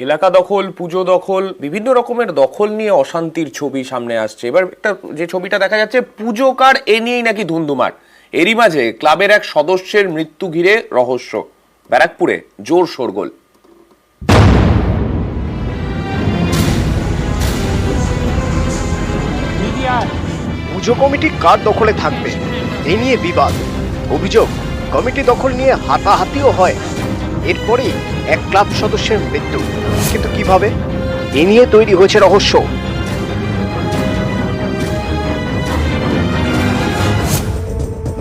এলাকা দখল, পুজো দখল, বিভিন্ন রকমের দখল নিয়ে অশান্তির ছবি সামনে আসছে। এবার একটা যে ছবিটা দেখা যাচ্ছে, পুজোকার এ নিয়েই নাকি ধুন্ধুমার। এরই মাঝে ক্লাবের এক সদস্যের মৃত্যু ঘিরে রহস্য। ব্যারাকপুরে জোর শোরগোল। পুজো কমিটি কার দখলে থাকবে এই নিয়ে বিবাদ। অভিযোগ, কমিটি দখল নিয়ে হাতাহাতিও হয়। এরপরেই এক ক্লাব সদস্যের মৃত্যু। কিন্তু কিভাবে, এ নিয়ে তৈরি হয়েছে রহস্য।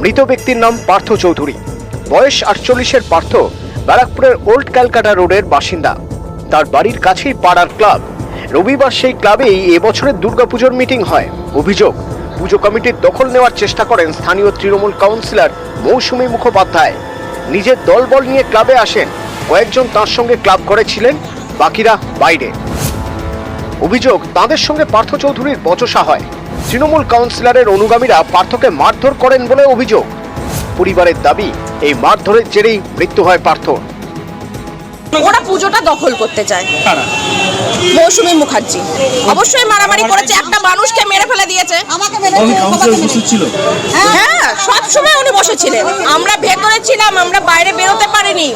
মৃত ব্যক্তির নাম পার্থ চৌধুরী। বয়স 48-এর পার্থ ব্যারাকপুরের ওল্ড ক্যালকাটা রোডের বাসিন্দা। তার বাড়ির কাছেই পাড়ার ক্লাব। রবিবার সেই ক্লাবেই এবছরের দুর্গাপুজোর মিটিং হয়। অভিযোগ, পুজো কমিটির দখল নেওয়ার চেষ্টা করেন স্থানীয় তৃণমূল কাউন্সিলর মৌসুমী মুখোপাধ্যায়। নিজের দলবল নিয়ে ক্লাবে আসেন। কয়েকজন তার সঙ্গে ক্লাব করেছিলেন, বাকিরা বাইরে। অভিযোগ, তাদের সঙ্গে পার্থ চৌধুরীর বচসা হয়। তৃণমূল কাউন্সিলরের অনুগামীরা পার্থকে মারধর করেন বলে অভিযোগ। পরিবারের দাবি, এই মারধরের জেরেই মৃত্যু হয় পার্থর। ওরা পুজোটা দখল করতে চায়। মৌসুমী মুখার্জি অবশ্যই মারামারি করেছে, একটা মানুষকে মেরে ফেলে দিয়েছে। হ্যাঁ, সবসময় উনি বসেছিলেন। আমরা ভেতরে ছিলাম, আমরা বাইরে বেরোতে পারিনি।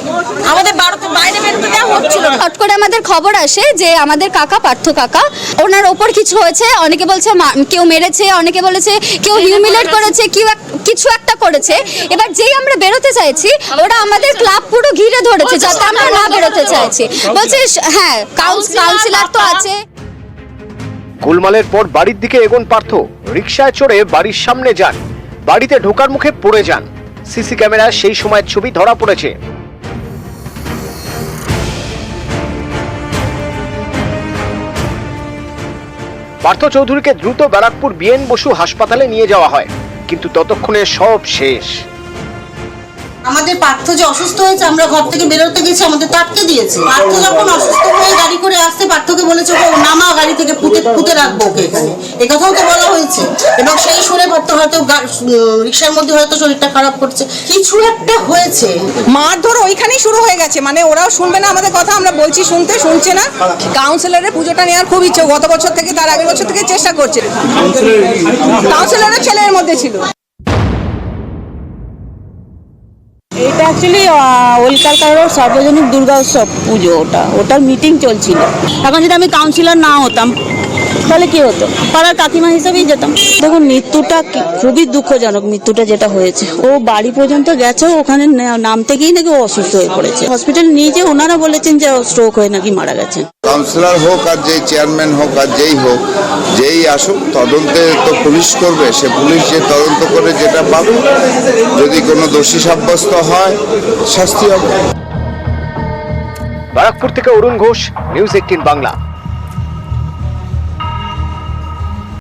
আমাদের বাইরে বেরোতে দেওয়া হচ্ছিল না। হঠাৎ করে আমাদের খবর আসে যে আমাদের কাকা, পার্থ কাকা, ওনার ওপর কিছু হয়েছে। অনেকে বলছে কেউ মেরেছে, অনেকে বলেছে কেউ হিউমিলেট করেছে, কিছু একটা করেছে। এবার যেই আমরা বেরোতে চাইছি, ওরা আমাদের ক্লাব পুরো ঘিরে ধরেছে যাতে আমরা না বেরোতে চাইছি। বলছে হ্যাঁ, কাউন্সিলর তো আছে। গোলমালের পর বাড়ির দিকে এগোন পার্থ। রিকশায় চড়ে বাড়ির সামনে যান। বাড়িতে ঢোকার মুখে পড়ে যান। সিসি ক্যামেরায় সেই সময়ের ছবি ধরা পড়েছে। পার্থ চৌধুরীকে দ্রুত ব্যারাকপুর বিএন বসু হাসপাতালে নিয়ে যাওয়া হয়, কিন্তু ততক্ষণে সব শেষ। আমাদের পার্থ যে অসুস্থ হয়েছে, আমরা ঘর থেকে বেরোতে গেছি, আমাদের তো আটকে দিয়েছে। পার্থ যখন অসুস্থ হয়ে গাড়ি করে আসতে, পার্থকে বলেছে নামা গাড়ি থেকে, পুঁতে রাখবো ওকে এখানে, একথাও তো বলা হয়েছে। এবং সেই শুনে পার্থ হয়তো রিক্সার মধ্যে হয়তো শরীরটা খারাপ করছে, কিছু একটা হয়েছে। মারধর ওইখানেই শুরু হয়ে গেছে। মানে ওরাও শুনবে না আমাদের কথা, আমরা বলছি শুনছে না। কাউন্সিলরের পুজোটা নেওয়ার খুব ইচ্ছে, গত বছর থেকে, তার আগের বছর থেকে চেষ্টা করছে। কাউন্সিলরের ছেলের মধ্যে ছিল। এটা অ্যাকচুয়ালি ওল্ড ক্যালকাটা সার্বজনীন দুর্গা উৎসব পুজো, ওটার মিটিং চলছিল। এখন যদি আমি কাউন্সিলর না হতাম তাহলে কি হতো, পাড়ার কাকিমা হিসেবেই যেতাম। দেখুন, মৃত্যুটা খুবই দুঃখজনক। মৃত্যুটা যেটা হয়েছে, ও বাড়ি পর্যন্ত গেছে, ওখানে নামতে গিয়ে নাকি ও অসুস্থ হয়ে পড়েছে। হসপিটাল নিয়ে যে ওনারা বলেছেন যে স্ট্রোক হয়ে নাকি মারা গেছে। কাউন্সিলর হোক আর যেই চেয়ারম্যান হোক আর যেই হোক, যেই আসুক, তদন্তে তো পুলিশ করবে। সে পুলিশ যে তদন্ত করে যেটা পাবে, যদি কোনো দোষী সাব্যস্ত হয় শাস্তি হবে। ব্যারাকপুর থেকে অরুণ ঘোষ, নিউজ 18 বাংলা।